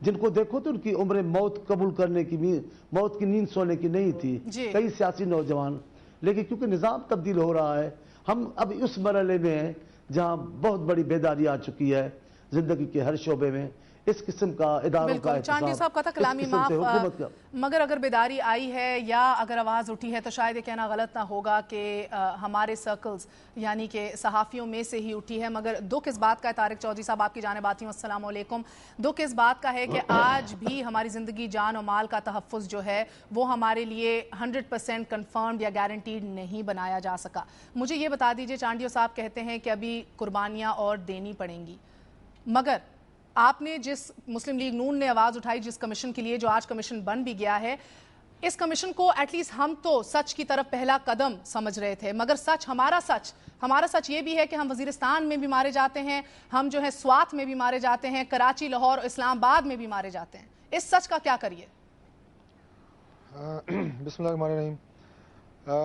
جن کو دیکھو تو ان کی عمر موت قبول کرنے کی موت کی نیند سونے کی نہیں تھی کئی سیاسی نوجوان، لیکن کیونکہ نظام تبدیل ہو رہا ہے ہم اب اس مرحلے میں ہیں جہاں بہت بڑی بیداری آ چکی ہے زندگی کے ہر شعبے میں، اس قسم کا اداروں کا بالکل چانڈی صاحب کا تھا کلامی معاف، مگر اگر بیداری آئی ہے یا اگر آواز اٹھی ہے تو شاید یہ کہنا غلط نہ ہوگا کہ ہمارے سرکلز یعنی کہ صحافیوں میں سے ہی اٹھی ہے، مگر دکھ اس بات کا ہے، طارق چودھری صاحب آپ کی جانب آتی ہوں، السلام علیکم، دکھ اس بات کا ہے کہ آج بھی ہماری زندگی جان و مال کا تحفظ جو ہے وہ ہمارے لیے 100% کنفرمڈ یا گارنٹیڈ نہیں بنایا جا سکا۔ مجھے یہ بتا دیجئے، چانڈیو صاحب کہتے ہیں کہ ابھی قربانیاں اور دینی پڑیں گی، مگر آپ نے جس مسلم لیگ نون نے آواز اٹھائی جس کمیشن کے لیے، جو آج کمیشن بن بھی گیا ہے، اس کمیشن کو ایٹ لیسٹ ہم تو سچ کی طرف پہلا قدم سمجھ رہے تھے، مگر ہمارا سچ یہ بھی ہے کہ ہم وزیرستان میں بھی مارے جاتے ہیں، ہم جو ہے سوات میں بھی مارے جاتے ہیں، کراچی، لاہور، اسلام آباد میں بھی مارے جاتے ہیں، اس سچ کا کیا کریے؟ بسم اللہ الرحمن الرحیم۔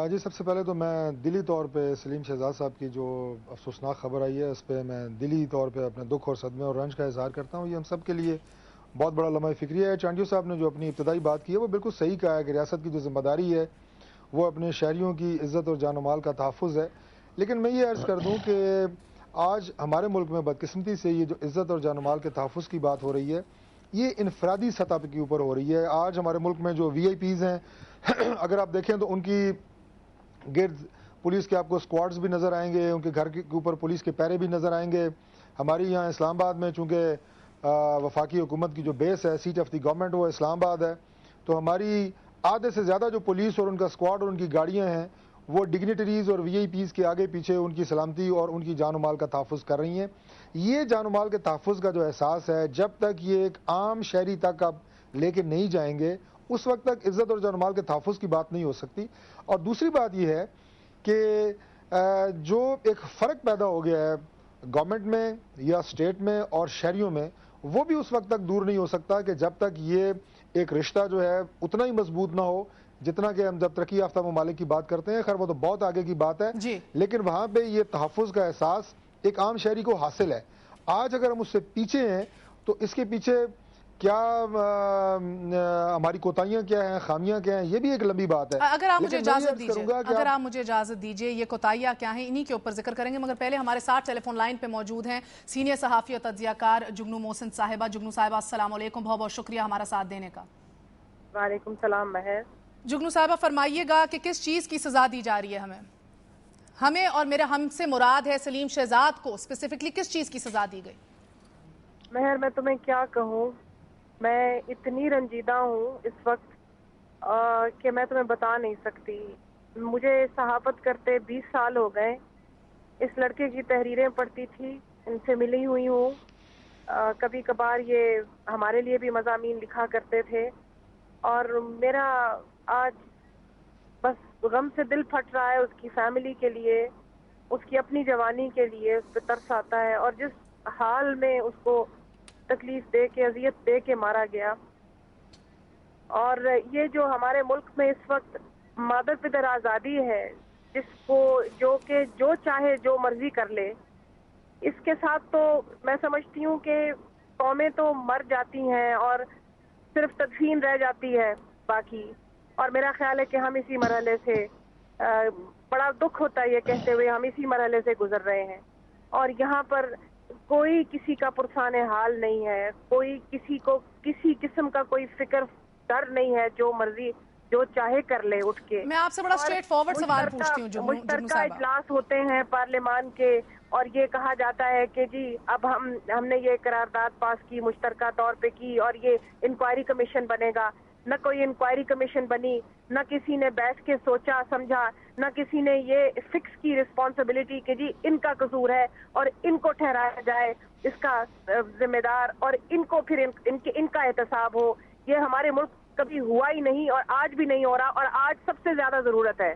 جی سب سے پہلے تو میں دلی طور پہ سلیم شہزاد صاحب کی جو افسوسناک خبر آئی ہے اس پہ میں دلی طور پہ اپنے دکھ اور صدمے اور رنج کا اظہار کرتا ہوں۔ یہ ہم سب کے لیے بہت بڑا لمحہ فکریہ ہے۔ چانڈیو صاحب نے جو اپنی ابتدائی بات کی ہے وہ بالکل صحیح کہا ہے کہ ریاست کی جو ذمہ داری ہے وہ اپنے شہریوں کی عزت اور جان و مال کا تحفظ ہے، لیکن میں یہ عرض کر دوں کہ آج ہمارے ملک میں بدقسمتی سے یہ جو عزت اور جان و مال کے تحفظ کی بات ہو رہی ہے یہ انفرادی سطح کے اوپر ہو رہی ہے۔ آج ہمارے ملک میں جو وی آئی پیز ہیں اگر آپ دیکھیں تو ان کی گرد پولیس کے آپ کو اسکواڈز بھی نظر آئیں گے، ان کے گھر کے اوپر پولیس کے پیرے بھی نظر آئیں گے۔ ہماری یہاں اسلام آباد میں چونکہ وفاقی حکومت کی جو بیس ہے، سیٹ آف دی گورنمنٹ، وہ اسلام آباد ہے، تو ہماری آدھے سے زیادہ جو پولیس اور ان کا اسکواڈ اور ان کی گاڑیاں ہیں وہ ڈگنیٹریز اور وی آئی پیز کے آگے پیچھے ان کی سلامتی اور ان کی جان و مال کا تحفظ کر رہی ہیں۔ یہ جان و مال کے تحفظ کا جو احساس ہے جب تک یہ ایک عام شہری تک آپ لے کے نہیں جائیں گے اس وقت تک عزت اور جان و مال کے تحفظ کی بات نہیں ہو سکتی۔ اور دوسری بات یہ ہے کہ جو ایک فرق پیدا ہو گیا ہے گورنمنٹ میں یا اسٹیٹ میں اور شہریوں میں، وہ بھی اس وقت تک دور نہیں ہو سکتا کہ جب تک یہ ایک رشتہ جو ہے اتنا ہی مضبوط نہ ہو جتنا کہ ہم جب ترقی یافتہ ممالک کی بات کرتے ہیں۔ خیر وہ تو بہت آگے کی بات ہے، لیکن وہاں پہ یہ تحفظ کا احساس ایک عام شہری کو حاصل ہے۔ آج اگر ہم اس سے پیچھے ہیں تو اس کے پیچھے کیا ہماری کوتاہیاں کیا ہیں، خامیاں کیا ہیں، یہ بھی ایک لمبی بات ہے۔ اگر آپ مجھے اجازت دیجئے یہ کوتاہیاں کیا ہیں انہی کے اوپر ذکر کریں گے، مگر پہلے ہمارے ساتھ ٹیلی فون لائن پہ موجود ہیں سینئر صحافی اور تجزیہ کار جگنو محسن صاحبہ۔ جگنو صاحبہ السلام علیکم، بہت بہت شکریہ ہمارا ساتھ دینے کا۔ وعلیکم السلام مہر۔ جگنو صاحبہ فرمائیے گا کہ کس چیز کی سزا دی جا رہی ہے ہمیں اور ہم سے مراد ہے سلیم شہزاد کو اسپیسیفکلی کس چیز کی سزا دی گئی؟ مہر میں تمہیں کیا کہوں، میں اتنی رنجیدہ ہوں اس وقت کہ میں تمہیں بتا نہیں سکتی۔ مجھے صحافت کرتے 20 سال ہو گئے، اس لڑکے کی تحریریں پڑھتی تھی، ان سے ملی ہوئی ہوں، کبھی کبھار یہ ہمارے لیے بھی مضامین لکھا کرتے تھے، اور میرا آج بس غم سے دل پھٹ رہا ہے اس کی فیملی کے لیے، اس کی اپنی جوانی کے لیے، اس پہ ترس آتا ہے، اور جس حال میں اس کو تکلیف دے کے اذیت دے کے مارا گیا۔ اور یہ جو ہمارے ملک میں اس وقت مادر پدر آزادی ہے، جس کو جو چاہے جو مرضی کر لے، اس کے ساتھ تو میں سمجھتی ہوں کہ قومیں تو مر جاتی ہیں اور صرف تدفین رہ جاتی ہے باقی۔ اور میرا خیال ہے کہ ہم اسی مرحلے سے بڑا دکھ ہوتا ہے یہ کہتے ہوئے ہم اسی مرحلے سے گزر رہے ہیں، اور یہاں پر کوئی کسی کا پرسان حال نہیں ہے، کوئی کسی کو کسی قسم کا کوئی فکر ڈر نہیں ہے، جو مرضی جو چاہے کر لے اٹھ کے۔ میں آپ سے بڑا اسٹریٹ فارورڈ سوال پوچھتی ہوں مشترکہ اجلاس ہوتے ہیں پارلیمان کے اور یہ کہا جاتا ہے کہ جی اب ہم نے یہ قرارداد پاس کی، مشترکہ طور پہ کی، اور یہ انکوائری کمیشن بنے گا۔ نہ کوئی انکوائری کمیشن بنی، نہ کسی نے بیٹھ کے سوچا سمجھا، نہ کسی نے یہ فکس کی رسپانسبلٹی کہ جی ان کا قصور ہے اور ان کو ٹھہرایا جائے اس کا ذمہ دار، اور ان کو پھر ان کا احتساب ہو۔ یہ ہمارے ملک کبھی ہوا ہی نہیں اور آج بھی نہیں ہو رہا، اور آج سب سے زیادہ ضرورت ہے۔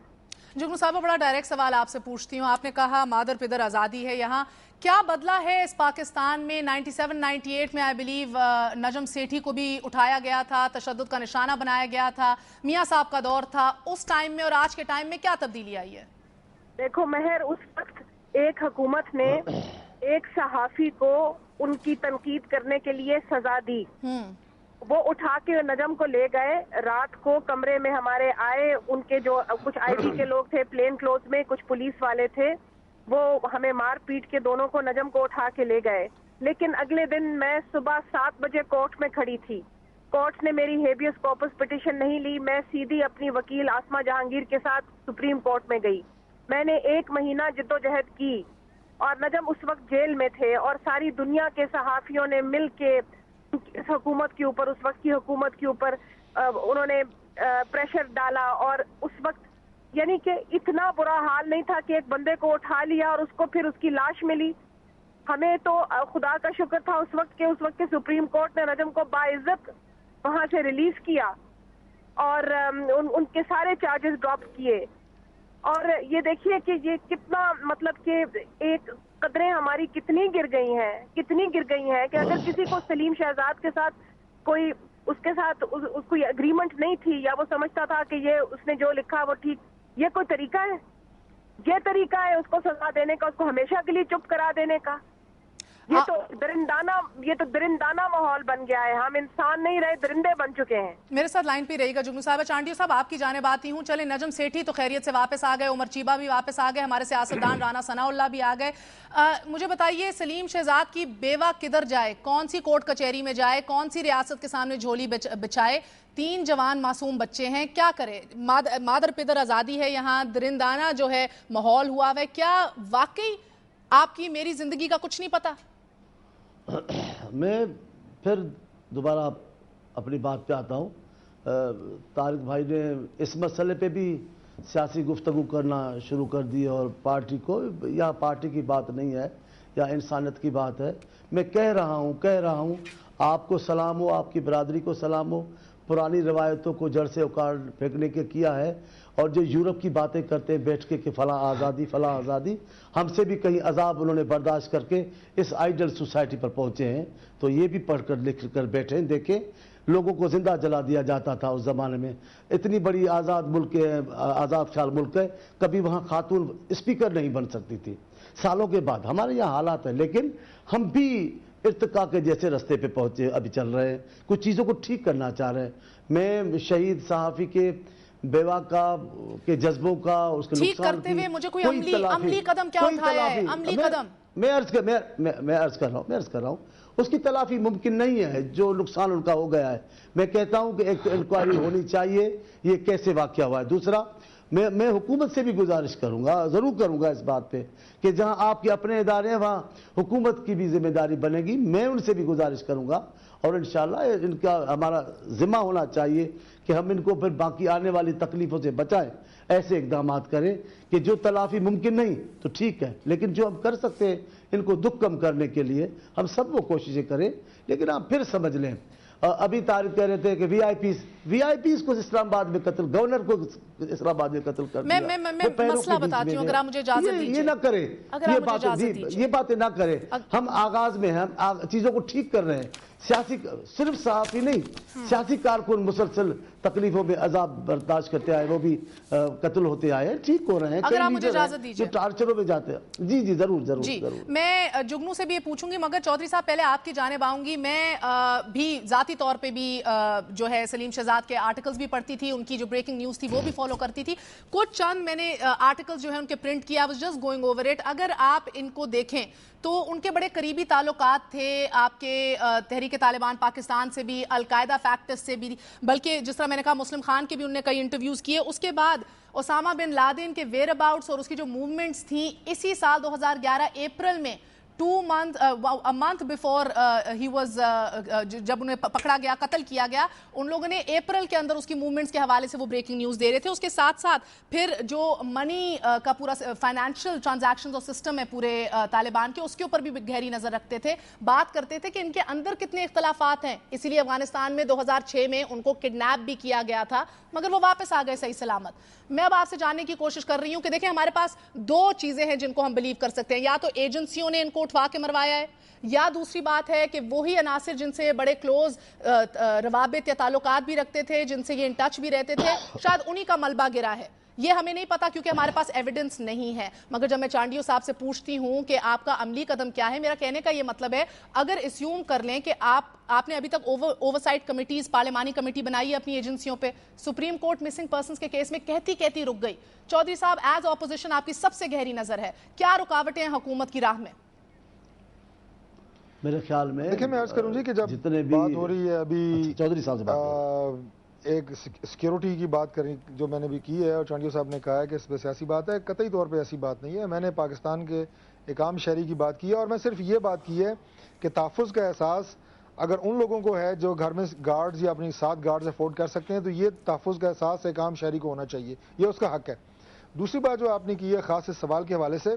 جگنو صاحبہ بڑا ڈائریکٹ سوال آپ سے پوچھتی ہوں، آپ نے کہا مادر پدر آزادی ہے، یہاں کیا بدلا ہے اس پاکستان میں؟ 97-98 میں آئی بلیو نجم سیٹھی کو بھی اٹھایا گیا تھا، تشدد کا نشانہ بنایا گیا تھا، میاں صاحب کا دور تھا، اس ٹائم میں اور آج کے ٹائم میں کیا تبدیلی آئی ہے؟ دیکھو مہر، اس وقت ایک حکومت نے ایک صحافی کو ان کی تنقید کرنے کے لیے سزا دی، وہ اٹھا کے نجم کو لے گئے. رات کو کمرے میں ہمارے آئے, ان کے جو کچھ آئی ٹی کے لوگ تھے پلین کلوتھ میں, کچھ پولیس والے تھے, وہ ہمیں مار پیٹ کے دونوں کو نجم کو اٹھا کے لے گئے. لیکن اگلے دن میں صبح 7 بجے کورٹ میں کھڑی تھی. کورٹ نے میری ہیبیس کارپس پٹیشن نہیں لی. میں سیدھی اپنی وکیل آسما جہانگیر کے ساتھ سپریم کورٹ میں گئی. میں نے 1 مہینہ جدوجہد کی, اور نجم اس وقت جیل میں تھے, اور ساری دنیا کے صحافیوں نے مل کے اس حکومت کے اوپر, اس وقت کی حکومت کے اوپر انہوں نے پریشر ڈالا. اور اس وقت یعنی کہ اتنا برا حال نہیں تھا کہ ایک بندے کو اٹھا لیا اور اس کو پھر اس کی لاش ملی. ہمیں تو خدا کا شکر تھا اس وقت کے سپریم کورٹ نے نجم کو باعزت وہاں سے ریلیز کیا, اور ان کے سارے چارجز ڈراپ کیے. اور یہ دیکھیے کہ یہ کتنا مطلب کہ ایک قدریں ہماری کتنی گر گئی ہیں کہ اگر کسی کو سلیم شہزاد کے ساتھ کوئی اس کے ساتھ اس کو اگریمنٹ نہیں تھی, یا وہ سمجھتا تھا کہ یہ اس نے جو لکھا وہ ٹھیک, یہ کوئی طریقہ ہے؟ یہ طریقہ ہے اس کو سزا دینے کا, اس کو ہمیشہ کے لیے چپ کرا دینے کا؟ یہ تو درندانہ ماحول بن گیا ہے. ہم انسان نہیں رہے, درندے بن چکے ہیں. میرے ساتھ لائن پہ رہی گا جگنو صاحبہ. چانڈیو صاحب آپ کی جانب آتی ہوں. چلے نجم سیٹھی تو خیریت سے واپس آ گئے, عمر چیبہ بھی واپس آ گئے, ہمارے سیاستدان رانا ثناء اللہ بھی آ گئے. مجھے بتائیے سلیم شہزاد کی بیوہ کدھر جائے, کون سی کورٹ کچہری میں جائے, کون سی ریاست کے سامنے جھولی بچھائے؟ 3 جوان معصوم بچے ہیں, کیا کرے؟ مادر پدر آزادی ہے یہاں, درندانہ جو ہے ماحول ہوا ہے. کیا واقعی آپ کی میری زندگی کا کچھ نہیں پتا؟ میں پھر دوبارہ اپنی بات پہ آتا ہوں. طارق بھائی نے اس مسئلے پہ بھی سیاسی گفتگو کرنا شروع کر دی, اور پارٹی کو, یا پارٹی کی بات نہیں ہے, یا انسانیت کی بات ہے. میں کہہ رہا ہوں آپ کو سلام ہو, آپ کی برادری کو سلام ہو. پرانی روایتوں کو جڑ سے اکاڑ پھینکنے کے کیا ہے, اور جو یورپ کی باتیں کرتے ہیں بیٹھ کے کہ فلاں آزادی, ہم سے بھی کہیں عذاب انہوں نے برداشت کر کے اس آئیڈل سوسائٹی پر پہنچے ہیں. تو یہ بھی پڑھ کر لکھ کر بیٹھے ہیں. دیکھیں لوگوں کو زندہ جلا دیا جاتا تھا اس زمانے میں. اتنی بڑی آزاد ملک ہے, آزاد خیال ملک ہے, کبھی وہاں خاتون اسپیکر نہیں بن سکتی تھی. سالوں کے بعد ہمارے یہاں حالات ہیں, لیکن ہم بھی ارتقاء کے جیسے رستے پہ پہنچے ابھی چل رہے ہیں, کچھ چیزوں کو ٹھیک کرنا چاہ رہے ہیں. میں شہید صحافی کے بیوہ کے جذبوں کا, اس کے ٹھیک کرتے ہوئے مجھے کوئی عملی قدم کیا اٹھایا ہے؟ عملی قدم میں عرض کر رہا ہوں اس کی تلافی ممکن نہیں ہے جو نقصان ان کا ہو گیا ہے. میں کہتا ہوں کہ ایک تو انکوائری ہونی چاہیے, یہ کیسے واقعہ ہوا ہے. دوسرا میں حکومت سے بھی گزارش کروں گا, ضرور کروں گا اس بات پہ, کہ جہاں آپ کے اپنے ادارے ہیں وہاں حکومت کی بھی ذمہ داری بنے گی. میں ان سے بھی گزارش کروں گا, اور انشاءاللہ ان کا ہمارا ذمہ ہونا چاہیے کہ ہم ان کو پھر باقی آنے والی تکلیفوں سے بچائیں. ایسے اقدامات کریں کہ جو تلافی ممکن نہیں تو ٹھیک ہے, لیکن جو ہم کر سکتے ہیں ان کو دکھ کم کرنے کے لیے ہم سب وہ کوششیں کریں. لیکن آپ پھر سمجھ لیں, ابھی طارق کہہ رہے تھے کہ وی آئی پیز کو اسلام آباد میں قتل, گورنر کو اسلام آباد میں قتل کر دیا. میں مسئلہ بتاتی ہوں, اگر آپ مجھے اجازت دیجیے. یہ نہ کرے, یہ باتیں نہ کرے. ہم آغاز میں ہم چیزوں کو ٹھیک کر رہے ہیں. صرف صحافی نہیں, سیاسی کارکن مسلسل تکلیفوں میں عذاب برداشت کرتے آئے, وہ بھی قتل ہوتے آئے ہیں, ٹھیک ہو رہے ہیں. اگر آپ مجھے اجازت دیجیے, جو ٹارچروں میں جاتے ہیں. جی ضرور. میں جگنو سے بھی یہ پوچھوں گی, مگر چودھری صاحب پہلے آپ کی جانب آؤں گی. میں بھی ذاتی طور پہ بھی جو ہے سلیم شہزاد کے آرٹیکلز بھی پڑھتی تھی, ان کی جو بریکنگ نیوز تھی وہ بھی فالو کرتی تھی. کچھ چند میں نے آرٹیکلز جو ہے ان کے پرنٹ کیا, I was just going over it. اگر آپ ان کو دیکھیں تو ان کے بڑے قریبی تعلقات تھے آپ کے تحریک طالبان پاکستان سے بھی, القاعدہ فیکٹس سے بھی, بلکہ جس طرح میں نے کہا مسلم خان کے بھی انہوں نے کئی انٹرویوز کیے. اس کے بعد اسامہ بن لادن کے ویئر اباؤٹس اور اس کی جو موومنٹس تھیں, اسی سال 2011 اپریل میں a month before he was جب انہیں پکڑا گیا, قتل کیا گیا, ان لوگوں نے اپریل کے اندر اس کی موومنٹس کے حوالے سے وہ بریکنگ نیوز دے رہے تھے. اس کے ساتھ ساتھ پھر جو منی کا پورا فائنینشیل ٹرانزیکشنز اور سسٹم ہے پورے طالبان کے, اس کے اوپر بھی گہری نظر رکھتے تھے. بات کرتے تھے کہ ان کے اندر کتنے اختلافات ہیں, اسی لیے افغانستان میں 2006 میں ان کو کڈنیپ بھی کیا گیا تھا, مگر وہ واپس آ گئے صحیح سلامت. میں اب آپ سے جاننے کی کوشش کر رہی ہوں کہ دیکھیں ہمارے پاس 2 چیزیں ہیں جن کو ہم بلیو کر سکتے ہیں. یا تو ایجنسیوں نے ان کو اٹھوا کے مروایا ہے، یا دوسری بات ہے کہ وہی عناصر جن سے بڑے کلوز روابط یا تعلقات بھی رکھتے تھے، جن سے یہ ان ٹچ بھی رہتے تھے، شاید انہی کا ملبہ گرا ہے. یہ ہمیں نہیں پتا کیونکہ ہمارے پاس ایویڈنس نہیں ہے. مگر جب میں چانڈیو صاحب سے پوچھتی ہوں کہ آپ کا عملی قدم کیا ہے، میرا کہنے کا یہ مطلب ہے اگر اسیوم کر لیں کہ آپ نے ابھی تک اوورسائٹ کمیٹیز، پارلیمانی کمیٹی بنائی ہے اپنی ایجنسیوں پہ، سپریم کورٹ مسنگ پرسنز کے کیس میں کہتی رک گئی. چودھری صاحب ایز اپوزیشن آپ کی سب سے گہری نظر ہے، کیا رکاوٹیں ہیں حکومت کی راہ میں؟ میرے خیال میں دیکھیں میں عرض کروں جی کہ جب جتنے بھی بات ہو رہی ہے ابھی چودھری صاحب سے بات ہو رہی ہے، ایک سیکیورٹی کی بات کریں جو میں نے بھی کی ہے، اور چانڈیو صاحب نے کہا ہے کہ اس پہ سیاسی بات ہے، قطعی طور پہ ایسی بات نہیں ہے. میں نے پاکستان کے ایک عام شہری کی بات کی ہے، اور میں صرف یہ بات کی ہے کہ تحفظ کا احساس اگر ان لوگوں کو ہے جو گھر میں گارڈز یا اپنی 7 گارڈز افورڈ کر سکتے ہیں، تو یہ تحفظ کا احساس ایک عام شہری کو ہونا چاہیے، یہ اس کا حق ہے. دوسری بات جو آپ نے کی ہے خاص اس سوال کے حوالے سے،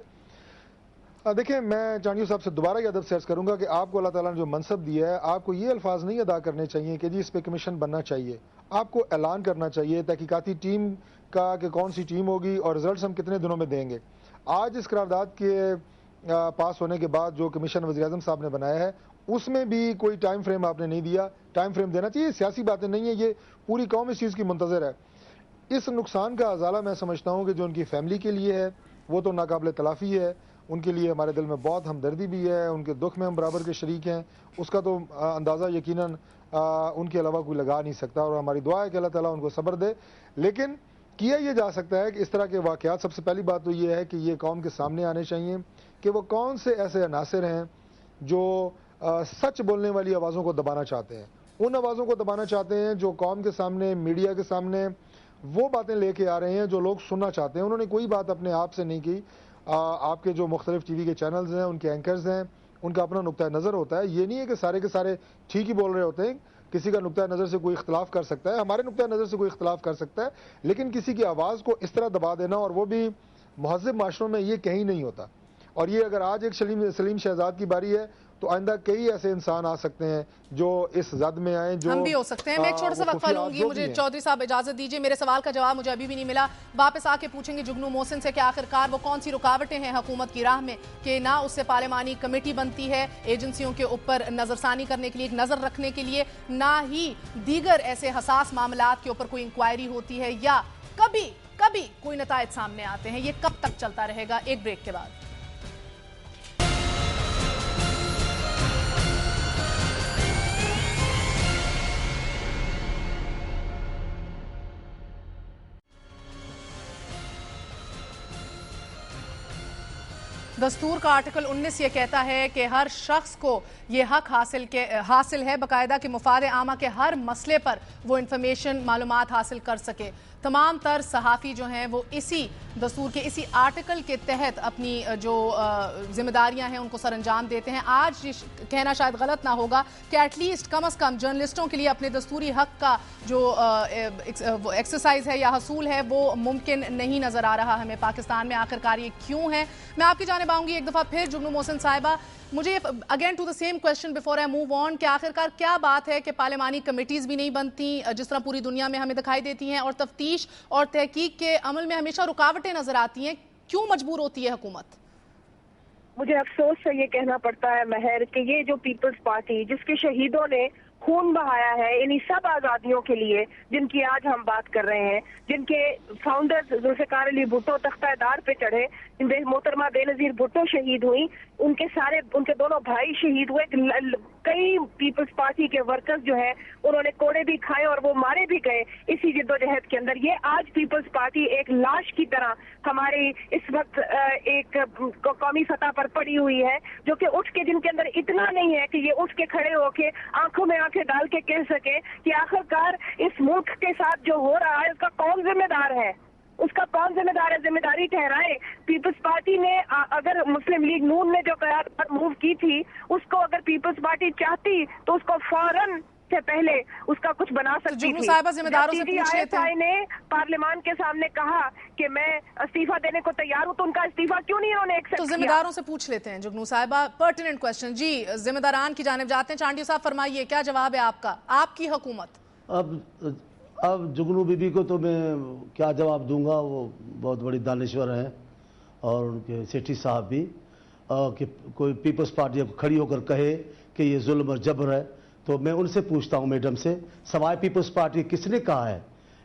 دیکھیں میں چانڈیو صاحب سے دوبارہ یہ ادب سے عرض کروں گا کہ آپ کو اللہ تعالیٰ نے جو منصب دیا ہے، آپ کو یہ الفاظ نہیں ادا کرنے چاہیے کہ جی اس پہ کمیشن بننا چاہیے. آپ کو اعلان کرنا چاہیے تحقیقاتی ٹیم کا کہ کون سی ٹیم ہوگی اور رزلٹس ہم کتنے دنوں میں دیں گے. آج اس قرارداد کے پاس ہونے کے بعد جو کمیشن وزیر اعظم صاحب نے بنایا ہے، اس میں بھی کوئی ٹائم فریم آپ نے نہیں دیا. ٹائم فریم دینا چاہیے، سیاسی باتیں نہیں ہیں، یہ پوری قوم اس چیز کی منتظر ہے. اس نقصان کا ازالہ میں سمجھتا ہوں کہ جو ان کی فیملی کے لیے ہے وہ تو ناقابل تلافی ہے. ان کے لیے ہمارے دل میں بہت ہمدردی بھی ہے، ان کے دکھ میں ہم برابر کے شریک ہیں، اس کا تو اندازہ یقیناً ان کے علاوہ کوئی لگا نہیں سکتا، اور ہماری دعا ہے کہ اللہ تعالیٰ ان کو صبر دے. لیکن کیا یہ جا سکتا ہے کہ اس طرح کے واقعات، سب سے پہلی بات تو یہ ہے کہ یہ قوم کے سامنے آنے چاہیے کہ وہ کون سے ایسے عناصر ہیں جو سچ بولنے والی آوازوں کو دبانا چاہتے ہیں، ان آوازوں کو دبانا چاہتے ہیں جو قوم کے سامنے، میڈیا کے سامنے وہ باتیں لے کے آ رہے ہیں جو لوگ سننا چاہتے ہیں. انہوں نے کوئی بات اپنے آپ سے نہیں کی. آپ کے جو مختلف ٹی وی کے چینلز ہیں، ان کے اینکرز ہیں، ان کا اپنا نقطہ نظر ہوتا ہے. یہ نہیں ہے کہ سارے کے سارے ٹھیک ہی بول رہے ہوتے ہیں. کسی کا نقطہ نظر سے کوئی اختلاف کر سکتا ہے، ہمارے نقطہ نظر سے کوئی اختلاف کر سکتا ہے، لیکن کسی کی آواز کو اس طرح دبا دینا، اور وہ بھی مہذب معاشروں میں، یہ کہیں نہیں ہوتا. اور یہ اگر آج ایک سلیم شہزاد کی باری ہے تو آئندہ کئی ایسے انسان آ سکتے ہیں جو اس زد میں آئیں، جو ہم بھی ہو سکتے ہیں. میں ایک چھوٹا سا وقفہ لوں گی، مجھے چودھری صاحب اجازت دیجیے. میرے سوال کا جواب مجھے ابھی بھی نہیں ملا. واپس آ کے پوچھیں گے جگنو محسن سے کہ آخرکار وہ کون سی رکاوٹیں ہیں حکومت کی راہ میں کہ نہ اس سے پارلیمانی کمیٹی بنتی ہے ایجنسیوں کے اوپر نظرثانی کرنے کے لیے، ایک نظر رکھنے کے لیے، نہ ہی دیگر ایسے حساس معاملات کے اوپر کوئی انکوائری ہوتی ہے، یا کبھی کوئی نتائج سامنے آتے ہیں. یہ کب تک چلتا رہے گا؟ ایک بریک کے بعد. دستور کا آرٹیکل 19 یہ کہتا ہے کہ ہر شخص کو یہ حق حاصل ہے باقاعدہ کہ مفاد عامہ کے ہر مسئلے پر وہ انفارمیشن، معلومات حاصل کر سکے. تمام تر صحافی جو ہیں وہ اسی دستور کے اسی آرٹیکل کے تحت اپنی جو ذمہ داریاں ہیں ان کو سر انجام دیتے ہیں. آج کہنا شاید غلط نہ ہوگا کہ ایٹ لیسٹ کم از کم جرنلسٹوں کے لیے اپنے دستوری حق کا جو ایکسرسائز ہے یا حصول ہے وہ ممکن نہیں نظر آ رہا ہمیں پاکستان میں. آخرکار یہ کیوں ہے؟ میں آپ کی جانب آؤں گی ایک دفعہ پھر. جگنو محسن صاحبہ، مجھے again to the same question before I move on کہ آخرکار کیا بات ہے کہ پارلیمانی کمیٹیز بھی نہیں بنتی جس طرح پوری دنیا میں ہمیں دکھائی دیتی ہیں، اور تفتیش اور تحقیق کے عمل میں ہمیشہ رکاوٹیں نظر آتی ہیں؟ کیوں مجبور ہوتی ہے حکومت؟ مجھے افسوس سے یہ کہنا پڑتا ہے مہر کہ یہ جو پیپلز پارٹی جس کے شہیدوں نے خون بہایا ہے انہی سب آزادیوں کے لیے جن کی آج ہم بات کر رہے ہیں، جن کے فاؤنڈر ذوالفقار علی بھٹو تختہ دار پہ چڑھے، محترمہ بے نظیر بھٹو شہید ہوئی، ان کے دونوں بھائی شہید ہوئے، کئی پیپلز پارٹی کے ورکرز جو ہیں انہوں نے کوڑے بھی کھائے اور وہ مارے بھی گئے اسی جدوجہد کے اندر. یہ آج پیپلز پارٹی ایک لاش کی طرح ہماری اس وقت ایک قومی سطح پر پڑی ہوئی ہے، جو کہ اٹھ کے جن کے اندر اتنا نہیں ہے کہ یہ اٹھ کے کھڑے ہو کے آنکھوں میں آنکھیں ڈال کے کہہ سکے کہ آخرکار اس ملک کے ساتھ جو ہو رہا ہے اس کا کون ذمہ دار ہے، اس کا کون ذمہ دار ہے، ذمہ داری ٹھہرائے. پیپلز پارٹی نے اگر مسلم لیگ نون نے جو قیادت موو کی تھی اس کو اگر پیپلز پارٹی چاہتی تو اس کو فوراً سے پہلے اس کا کچھ بنا سکتی تھی. صاحبہ ذمہ داروں سے پوچھ لیتے ہیں. نے پارلیمان کے سامنے کہا کہ میں استعفیٰ دینے کو تیار ہوں تو ان کا استعفیٰ کیوں نہیں انہوں نے ایکسپٹ کیا؟ تو ذمہ داروں سے پوچھ لیتے ہیں جگنو صاحبہ. Pertinent question. جی ذمہ داران کی جانب جاتے ہیں. چانڈیو صاحب فرمائیے کیا جواب ہے آپ کا؟ آپ کی حکومت. اب جگنو بی بی کو تو میں کیا جواب دوں گا، وہ بہت بڑی دانشور ہیں اور ان کے سیٹھی صاحب بھی. کہ کوئی پیپلز پارٹی کو کھڑی ہو کر کہے کہ یہ ظلم اور جبر ہے، تو میں ان سے پوچھتا ہوں میڈم سے، سوائے پیپلز پارٹی کس نے کہا ہے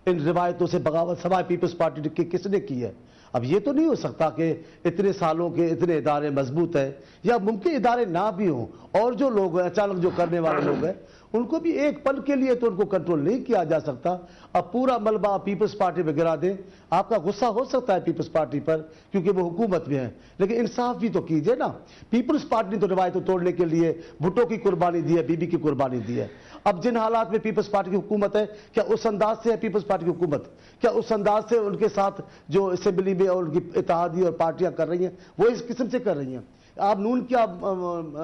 ان روایتوں سے بغاوت؟ سوائے پیپلز پارٹی کی کس نے کی ہے؟ اب یہ تو نہیں ہو سکتا کہ اتنے سالوں کے اتنے ادارے مضبوط ہیں، یا ممکن ادارے نہ بھی ہوں، اور جو لوگ ہیں اچانک جو کرنے والے لوگ ہیں ان کو بھی ایک پل کے لیے تو ان کو کنٹرول نہیں کیا جا سکتا۔ اب پورا ملبہ پیپلز پارٹی پہ گرا دیں، آپ کا غصہ ہو سکتا ہے پیپلز پارٹی پر کیونکہ وہ حکومت میں ہے، لیکن انصاف بھی تو کیجئے نا۔ پیپلز پارٹی نے تو روایتوں توڑنے کے لیے بھٹو کی قربانی دی ہے، بی بی کی قربانی دی ہے۔ اب جن حالات میں پیپلز پارٹی کی حکومت ہے، کیا اس انداز سے ہے پیپلز پارٹی کی حکومت؟ کیا اس انداز سے ان کے ساتھ جو اسمبلی میں اور ان کی اتحادی اور پارٹیاں کر رہی ہیں وہ اس قسم سے کر رہی ہیں؟ آپ نون کیا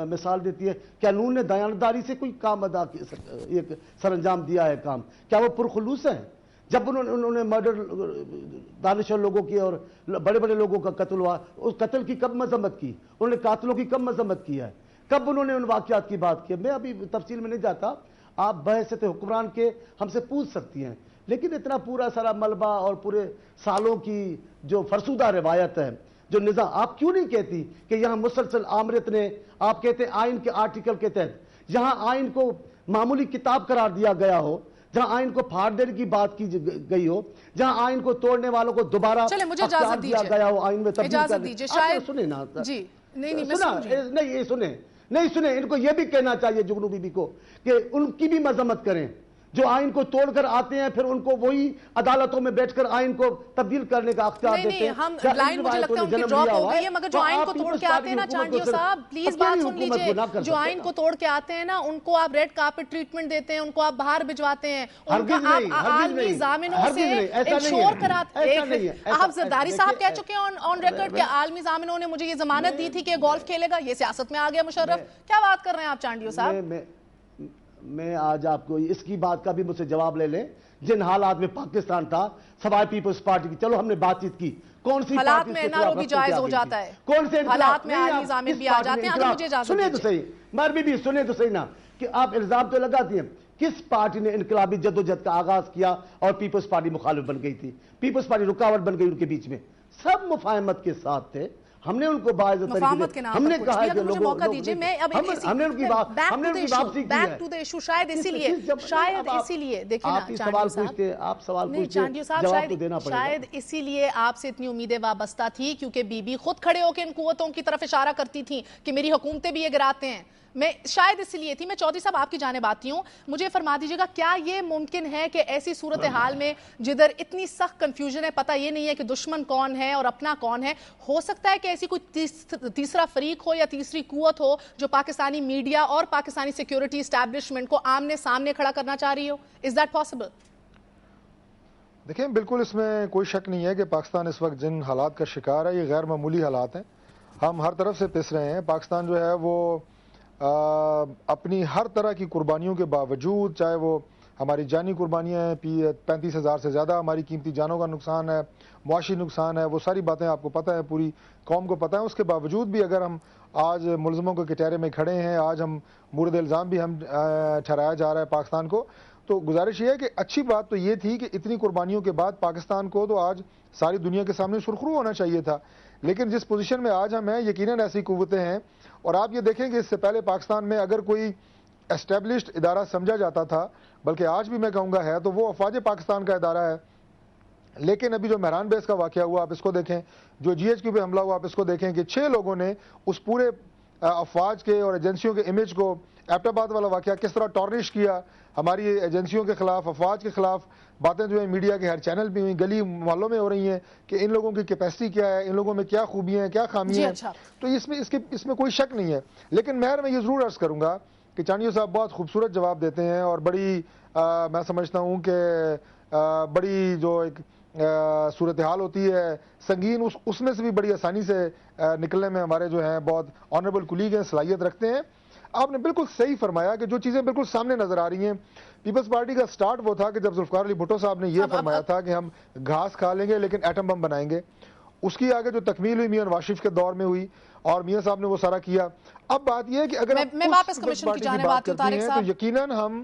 مثال دیتی ہے؟ کیا نون نے دیانتداری سے کوئی کام ادا ایک سر انجام دیا ہے کام؟ کیا وہ پرخلوص ہیں؟ جب انہوں نے مرڈر دانشور لوگوں کی اور بڑے بڑے لوگوں کا قتل ہوا، اس قتل کی کب مذمت کی؟ انہوں نے قاتلوں کی کب مذمت کی ہے؟ کب انہوں نے ان واقعات کی بات کی؟ میں ابھی تفصیل میں نہیں جاتا، آپ بحیثیت حکمران کے ہم سے پوچھ سکتی ہیں، لیکن اتنا پورا سارا ملبہ اور پورے سالوں کی جو فرسودہ روایت ہے، جو نظام، آپ کیوں نہیں کہتی کہ یہاں مسلسل آمرت نے، آپ کہتے ہیں آئین کے آرٹیکل کے تحت، جہاں آئین کو معمولی کتاب قرار دیا گیا ہو، جہاں آئین کو پھاڑ دینے کی بات کی گئی ہو، جہاں آئین کو توڑنے والوں کو دوبارہ اختیار دیا گیا ہو آئین میں تبدیل کرنے، آپ سنیں نا جی، نہیں سنیں، ان کو یہ بھی کہنا چاہیے جگنو بی بی کو کہ ان کی بھی مذمت کریں جو آئین کو توڑ کر آتے ہیں، پھر ان کو وہی عدالتوں میں بیٹھ کر آئین کو تبدیل کرنے کا اختیار دیتے ہیں۔ ہم لائن مجھے لگتا ہے ان کی ڈراپ ہو گئی ہے، مگر جو آئین کو توڑ کے آتے ہیں نا چانڈیو صاحب، پلیز بات سن لیجئے، جو آئین کو توڑ کے آتے ہیں نا ان کو آپ ریڈ کارپٹ ٹریٹمنٹ دیتے ہیں، ان کو آپ باہر بھجواتے ہیں، ان کا آپ عالمی ضامنوں سے انشور کراتے ہیں۔ آپ زرداری صاحب کہہ چکے ہیں آن ریکارڈ کہ عالمی ضامنوں نے مجھے یہ ضمانت دی تھی کہ گولف کھیلے گا، یہ سیاست میں آ گیا مشرف، کیا بات کر رہے ہیں آپ چانڈیو صاحب؟ میں آج آپ کو اس کی بات کا بھی مجھ سے جواب لے لیں، جن حالات میں پاکستان تھا سوائے پیپلز پارٹی کی، چلو ہم نے بات چیت کی، کون سی حالات میں NRO بھی جائز ہو جاتا ہے، کون سے حالات میں عالمی ضامن بھی آ جاتے ہیں، اگر مجھے اجازت سنیں تو صحیح، مربی بھی سنیں تو صحیح نا، کہ آپ الزام تو لگاتی ہیں، کس پارٹی نے انقلابی جدوجہد کا آغاز کیا اور پیپلز پارٹی مخالف بن گئی تھی؟ پیپلز پارٹی رکاوٹ بن گئی ان کے بیچ میں، سب مفاہمت کے ساتھ تھے، ہم نے ان کو باعزت مفاہمت کے نام ہم نے پر کہا کچھ کہ بھی، اگر مجھے موقع دیجئے میں اب ہم نے ان کی واپسی کی ہے۔ بیک ٹو دی ایشو، شاید اسی لیے دیکھیں نا چانڈیو صاحب، آپ سوال نہیں پوچھتے چانڈیو صاحب، جواب تو دینا پڑے گا، شاید اسی لیے آپ سے اتنی امیدیں وابستہ تھی کیونکہ بی بی خود کھڑے ہو کے ان قوتوں کی طرف اشارہ کرتی تھیں کہ میری حکومتیں بھی یہ گراتے ہیں، میں شاید اسی لیے تھی۔ میں چودھری صاحب آپ کی جانب آتی ہوں، مجھے فرما دیجیے گا کیا یہ ممکن ہے کہ ایسی صورتحال میں جدھر اتنی سخت کنفیوژن ہے، پتہ یہ نہیں ہے کہ دشمن کون ہے اور اپنا کون ہے، ہو سکتا ہے کہ ایسی کوئی تیسرا فریق ہو یا تیسری قوت ہو جو پاکستانی میڈیا اور پاکستانی سیکیورٹی اسٹیبلشمنٹ کو آمنے سامنے کھڑا کرنا چاہ رہی ہو؟ Is that possible? دیکھیں بالکل اس میں کوئی شک نہیں ہے کہ پاکستان اس وقت جن حالات کا شکار ہے یہ غیر معمولی حالات ہیں، ہم ہر طرف سے پس رہے ہیں۔ پاکستان جو ہے وہ اپنی ہر طرح کی قربانیوں کے باوجود، چاہے وہ ہماری جانی قربانیاں ہیں، 35,000 سے زیادہ ہماری قیمتی جانوں کا نقصان ہے، معاشی نقصان ہے، وہ ساری باتیں آپ کو پتہ ہے، پوری قوم کو پتہ ہے، اس کے باوجود بھی اگر ہم آج ملزموں کے کٹہرے میں کھڑے ہیں، آج ہم مورد الزام بھی ہم ٹھہرایا جا رہا ہے پاکستان کو، تو گزارش یہ ہے کہ اچھی بات تو یہ تھی کہ اتنی قربانیوں کے بعد پاکستان کو تو آج ساری دنیا کے سامنے سرخرو ہونا چاہیے تھا، لیکن جس پوزیشن میں آج ہم ہیں یقیناً ایسی قوتیں ہیں، اور آپ یہ دیکھیں کہ اس سے پہلے پاکستان میں اگر کوئی اسٹیبلشڈ ادارہ سمجھا جاتا تھا، بلکہ آج بھی میں کہوں گا ہے، تو وہ افواج پاکستان کا ادارہ ہے، لیکن ابھی جو مہران بیس کا واقعہ ہوا آپ اس کو دیکھیں، جو GHQ پہ حملہ ہوا آپ اس کو دیکھیں کہ 6 لوگوں نے اس پورے افواج کے اور ایجنسیوں کے امیج کو، ایبٹ آباد والا واقعہ کس طرح ٹارنش کیا ہماری ایجنسیوں کے خلاف، افواج کے خلاف، باتیں جو ہیں میڈیا کے ہر چینل پہ ہوئی، گلی محلوں میں ہو رہی ہیں کہ ان لوگوں کی کیپیسٹی کیا ہے، ان لوگوں میں کیا خوبیاں ہیں، کیا خامیاں ہیں، تو اس میں کوئی شک نہیں ہے، لیکن میں یہ ضرور عرض کروں گا کہ چانڈیو صاحب بہت خوبصورت جواب دیتے ہیں، اور بڑی میں سمجھتا ہوں کہ بڑی جو ایک صورتحال ہوتی ہے سنگین، اس میں سے بھی بڑی آسانی سے نکلنے میں ہمارے جو ہیں بہت آنریبل کولیگ ہیں، صلاحیت رکھتے ہیں۔ آپ نے بالکل صحیح فرمایا کہ جو چیزیں بالکل سامنے نظر آ رہی ہیں، پیپلز پارٹی کا سٹارٹ وہ تھا کہ جب ذوالفقار علی بھٹو صاحب نے یہ فرمایا تھا کہ ہم گھاس کھا لیں گے لیکن ایٹم بم بنائیں گے، اس کی آگے جو تکمیل ہوئی میاں نواز شریف کے دور میں ہوئی، اور میاں صاحب نے وہ سارا کیا۔ اب بات یہ ہے کہ اگر آپ پیپلز پارٹی کی بات کرتے ہیں تو یقیناً ہم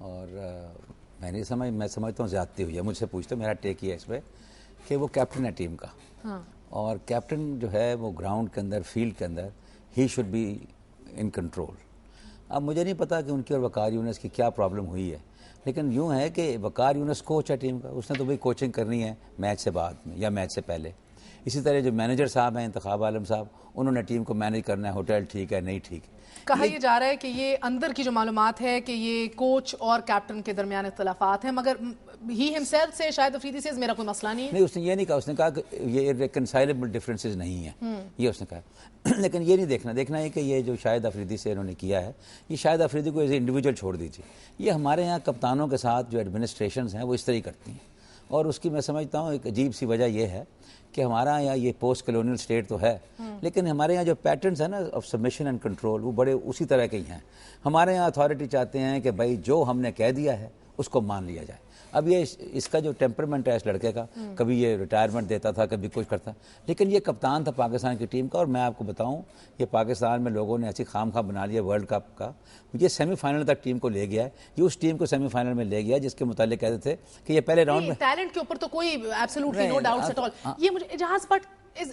اور میں سمجھتا ہوں زیادتی ہوئی ہے. مجھ سے پوچھتے میرا ٹیک یہ ہے اس پہ کہ وہ کیپٹن ہے ٹیم کا, اور کیپٹن جو ہے وہ گراؤنڈ کے اندر, فیلڈ کے اندر, he should be in control. اب مجھے نہیں پتا کہ ان کی اور وقار یونس کی کیا پرابلم ہوئی ہے, لیکن یوں ہے کہ وقار یونس کوچ ہے ٹیم کا, اس نے تو بھائی کوچنگ کرنی ہے میچ سے بعد میں یا میچ سے پہلے. اسی طرح جو مینیجر صاحب ہیں انتخاب عالم صاحب, انہوں نے ٹیم کو مینیج کرنا ہے, ہوٹل ٹھیک ہے نہیں ٹھیک ہے. کہا یہ جا رہا ہے کہ یہ اندر کی جو معلومات ہے کہ یہ کوچ اور کیپٹن کے درمیان اختلافات ہیں, مگر ہی ہمسیلف سے شاہد افریدی سے میرا کوئی مسئلہ نہیں ہے. نہیں, اس نے یہ نہیں کہا, اس نے کہا کہ یہ ریکنسائلیبل ڈفرینسز نہیں ہیں, یہ اس نے کہا. لیکن یہ نہیں دیکھنا ہے کہ یہ جو شاہد افریدی سے انہوں نے کیا ہے, یہ شاہد افریدی کو ایز اے انڈیویجول چھوڑ دیجیے. یہ ہمارے یہاں کپتانوں کے ساتھ جو ایڈمنسٹریشنز ہیں وہ اس طرح کرتی ہیں, اور اس کی میں سمجھتا ہوں ایک عجیب سی وجہ یہ ہے کہ ہمارا یہاں یہ پوسٹ کلونیل اسٹیٹ تو ہے, لیکن ہمارے یہاں جو پیٹرنز ہیں نا آف سبمیشن اینڈ کنٹرول, وہ بڑے اسی طرح کے ہی ہیں. ہمارے یہاں اتھارٹی چاہتے ہیں کہ بھائی جو ہم نے کہہ دیا ہے اس کو مان لیا جائے. اب یہ اس کا جو ٹیمپرمنٹ ہے اس لڑکے کا, کبھی یہ ریٹائرمنٹ دیتا تھا, کبھی کچھ کرتا, لیکن یہ کپتان تھا پاکستان کی ٹیم کا. اور میں آپ کو بتاؤں, یہ پاکستان میں لوگوں نے ایسی خام خواہ بنا لیا ورلڈ کپ کا, یہ سیمی فائنل تک ٹیم کو لے گیا ہے. یہ اس ٹیم کو سیمی فائنل میں لے گیا جس کے متعلق کہتے تھے کہ یہ پہلے راؤنڈ میں ٹیلنٹ کے اوپر تو کوئی absolutely no doubts at all. یہ مجھے اجاز بٹ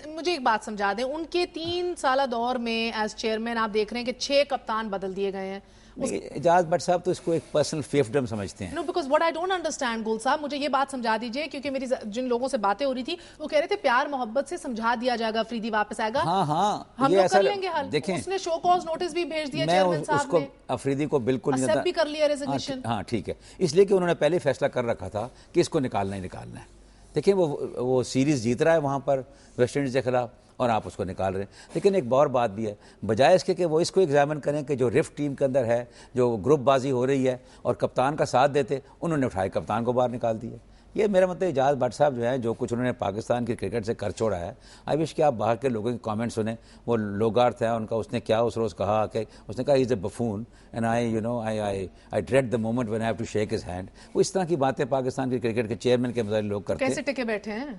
مجھے ایک بات سمجھا دیں, ان کے 3 سالہ دور میں ایز چیئرمین آپ دیکھ رہے ہیں کہ 6 کپتان بدل دیے گئے ہیں. اجاز بٹ صاحب تو اس کو ایک پرسنل فیفڈم سمجھتے ہیں. No because what I don't understand Gul صاحب, مجھے یہ بات سمجھا دیجئے, کیونکہ میری جن لوگوں سے باتیں ہو رہی تھی وہ کہہ رہے تھے پیار محبت سے سمجھا دیا جائے گا, افریدی واپس آئے گا, ہاں ہم لوگ کر لیں گے حل. اس نے شو کاز نوٹس بھی بھیج دیا چیئرمین صاحب نے, افریدی کو بالکل ایکسپٹ بھی کر لیا ریزگنیشن. ہاں ٹھیک ہے, اس لیے کہ انہوں نے پہلے فیصلہ کر رکھا تھا کہ اس کو نکالنا ہی نکالنا ہے. دیکھیں وہ سیریز جیت رہا ہے وہاں پر ویسٹ انڈیز کے خلاف, اور آپ اس کو نکال رہے ہیں. لیکن ایک اور بات بھی ہے, بجائے اس کے کہ وہ اس کو ایگزامن کریں کہ جو رفٹ ٹیم کے اندر ہے, جو گروپ بازی ہو رہی ہے اور کپتان کا ساتھ دیتے, انہوں نے اٹھائے کپتان کو باہر نکال دیا. یہ میرا مطلب اجاز بٹ صاحب جو ہیں جو کچھ انہوں نے پاکستان کی کرکٹ سے کر چھوڑا ہے, آئی وش کہ آپ باہر کے لوگوں کے کامنٹ سنیں. وہ لوگارتھ ہے ان کا, اس نے کیا اس روز کہا کہ اس نے کہا is a buffoon and I dread the moment when I have to shake his hand. وہ اس طرح کی باتیں پاکستان کی کرکٹ کے چیئرمین کے مظاہر لوگ کرتے ہیں. کیسے ٹکے بیٹھے ہیں؟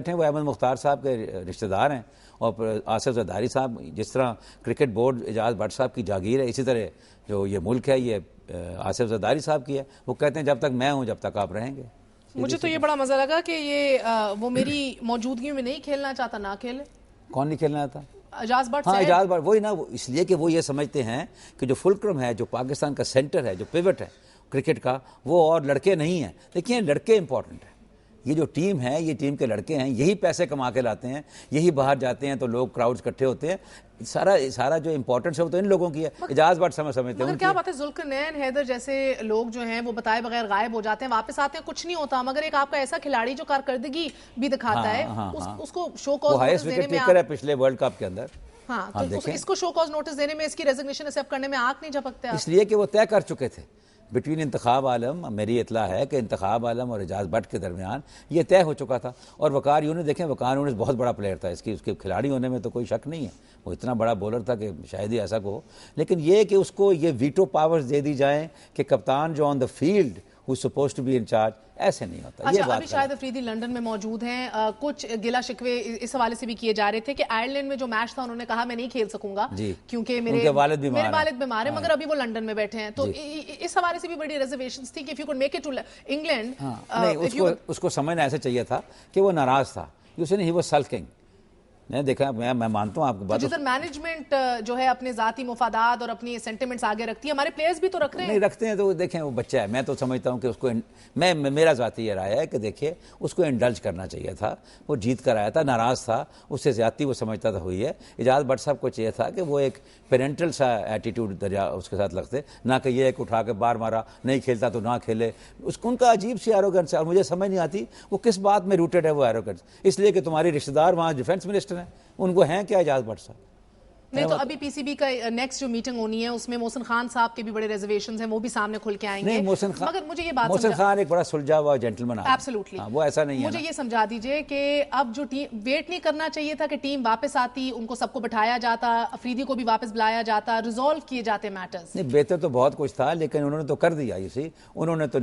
وہ احمد مختار صاحب کے رشتہ دار ہیں, اور آصف زرداری صاحب, جس طرح کرکٹ بورڈ اجاز بٹ صاحب کی جاگیر ہے, اسی طرح جو یہ ملک ہے یہ آصف زرداری صاحب کی ہے. وہ کہتے ہیں جب تک میں ہوں جب تک آپ رہیں گے. مجھے تو یہ بڑا مزہ لگا کہ یہ وہ میری موجودگی میں نہیں کھیلنا چاہتا, نہ کھیلے. کون نہیں کھیلنا چاہتا؟ اجاز بٹ. ہاں اجاز بٹ, وہی نا, اس لیے کہ وہ یہ سمجھتے ہیں کہ جو فلکرم ہے, جو پاکستان کا سینٹر ہے, جو پیوٹ ہے کرکٹ کا, وہ اور لڑکے نہیں ہیں. دیکھیں لڑکے امپورٹنٹ ہیں, یہ جو ٹیم ہے یہ ٹیم کے لڑکے ہیں, یہی پیسے کما کے لاتے ہیں, یہی باہر جاتے ہیں تو لوگ کراؤڈز اکٹھے ہوتے ہیں. سارا جو امپورٹنس ہے وہ تو ان لوگوں کی ہے. اجاز بٹ سمجھتے ہیں. مگر کیا بات ہے, ذوالقرنین حیدر جیسے لوگ جو ہیں وہ بتائے بغیر غائب ہو جاتے ہیں, واپس آتے ہیں, کچھ نہیں ہوتا. مگر ایک آپ کا ایسا کھلاڑی جو کارکردگی بھی دکھاتا ہے, اس کو شو کاز نوٹس دینے میں, ہے پچھلے ورلڈ کپ کے اندر, ہاں تو اس کو شو کاز نوٹس دینے میں, اس کی ریزگنیشن ایکسپٹ کرنے میں آنکھ نہیں جھپکتے. اس لیے کہ وہ طے کر چکے تھے بٹوین انتخاب عالم. میری اطلاع ہے کہ انتخاب عالم اور اجاز بٹ کے درمیان یہ طے ہو چکا تھا. اور وقار یونس دیکھیں, وقار یونس بہت بڑا پلیئر تھا, اس کے کھلاڑی ہونے میں تو کوئی شک نہیں ہے. وہ اتنا بڑا بولر تھا کہ شاید ہی ایسا کو, لیکن یہ کہ اس کو یہ ویٹو پاورز دے دی جائیں کہ کپتان جو on the field who is supposed to be in charge, ایسے نہیں ہوتا. اچھا, ابھی شاہد افریدی لنڈن میں موجود ہیں, کچھ گلہ شکوے اس حوالے سے بھی کیے جا رہے تھے کہ آئرلینڈ میں جو میچ تھا انہوں نے کہا میں نہیں کھیل سکوں گا کیونکہ میرے والد بیمار ہیں, مگر ابھی وہ لنڈن میں بیٹھے ہیں. تو اس حوالے سے بھی بڑی ریزرویشنز تھی کہ if you could make it to England. اس کو سمجھنا ایسے چاہیے تھا کہ وہ ناراض تھا, he was sulking. میں دیکھا, میں مانتا ہوں آپ کو بات, جدھر مینجمنٹ جو ہے اپنے ذاتی مفادات اور اپنی سینٹیمنٹس آگے رکھتی ہے, ہمارے پلیئرز بھی تو رکھ رہے ہیں. نہیں رکھتے ہیں, تو دیکھیں وہ بچہ ہے. میں تو سمجھتا ہوں کہ اس کو, میرا ذاتی یہ رائے ہے کہ دیکھیے اس کو انڈلج کرنا چاہیے تھا. وہ جیت کر آیا تھا, ناراض تھا, اس سے زیادتی وہ سمجھتا تھا ہوئی ہے. اجاز بٹ صاحب کو چاہیے تھا کہ وہ ایک پیرنٹل سا ایٹیٹیوڈ دریا اس کے ساتھ لگتے, نہ کہ یہ ایک اٹھا کے بار مارا, نہیں کھیلتا تو نہ کھیلے. ان کا عجیب سی ایروگنس ہے, اور مجھے سمجھ نہیں آتی وہ کس بات میں روٹڈ ہے وہ ایروگنس. اس لیے کہ تمہاری رشتہ دار وہاں ڈیفینس منسٹر ہیں, ان کو ہیں کیا اجاز بٹ صاحب؟ نہیں تو ابھی پی سی بی کا نیکسٹ جو میٹنگ ہونی ہے اس میں محسن خان صاحب کے بھی بڑے ریزرویشنز ہیں, وہ بھی سامنے کھل کے آئیں گے. مگر مجھے یہ بات, محسن خان ایک بڑا سلجھا ہوا جینٹلمین ہے, ایبسولوٹلی, وہ ایسا نہیں ہے. مجھے یہ سمجھا دیجئے کہ اب جو ٹیم, ویٹ نہیں کرنا چاہیے تھا کہ ٹیم واپس آتی, ان کو سب کو بٹھایا جاتا, افریدی کو بھی واپس بلایا جاتا, ریزولو کیے جاتے میٹرز. نہیں, بہتر تو بہت کچھ تھا, لیکن انہوں نے تو کر دیا. انہوں نے تو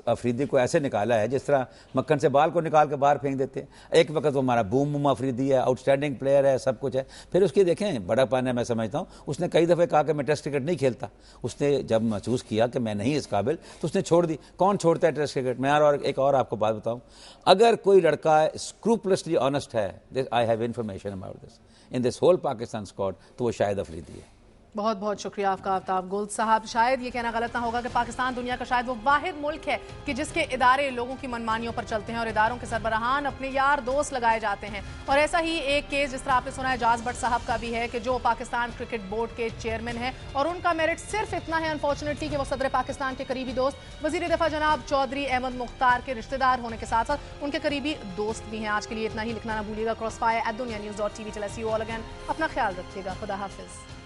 افریدی کو ایسے نکالا ہے جس طرح مکھن سے بال کو نکال کے باہر پھینک دیتے ہیں. ایک وقت وہ ہمارا بوم افریدی ہے, آؤٹ اسٹینڈنگ پلیئر ہے, سب کچھ ہے. پھر اس کی دیکھیں بڑا پن ہے میں سمجھتا ہوں. اس نے کئی دفعہ کہا کہ میں ٹیسٹ کرکٹ نہیں کھیلتا. اس نے جب محسوس کیا کہ میں نہیں اس قابل تو اس نے چھوڑ دی. کون چھوڑتا ہے ٹیسٹ کرکٹ؟ میں ایک اور آپ کو بات بتاؤں, اگر کوئی لڑکا اسکروپلسلی آنیسٹ ہے, I have information about this in this whole Pakistan squad, تو وہ شاہد افریدی ہے. بہت بہت شکریہ آپ کا آفتاب گل صاحب. شاید یہ کہنا غلط نہ ہوگا کہ پاکستان دنیا کا شاید وہ واحد ملک ہے کہ جس کے ادارے لوگوں کی منمانیوں پر چلتے ہیں اور اداروں کے سربراہان اپنے یار دوست لگائے جاتے ہیں. اور ایسا ہی ایک کیس جس طرح آپ نے سنا اعجاز بٹ صاحب کا بھی ہے کہ جو پاکستان کرکٹ بورڈ کے چیئرمین ہیں اور ان کا میرٹ صرف اتنا ہے انفارچونیٹلی کہ وہ صدر پاکستان کے قریبی دوست وزیر دفاع جناب چودھری احمد مختار کے رشتہ دار ہونے کے ساتھ ساتھ ان کے قریبی دوست بھی ہیں. آج کے لیے اتنا ہی. لکھنا نہ بھولیے گا crossfire@dunianews.tv. Till I see you all again. اپنا خیال رکھیے گا. خدا حافظ.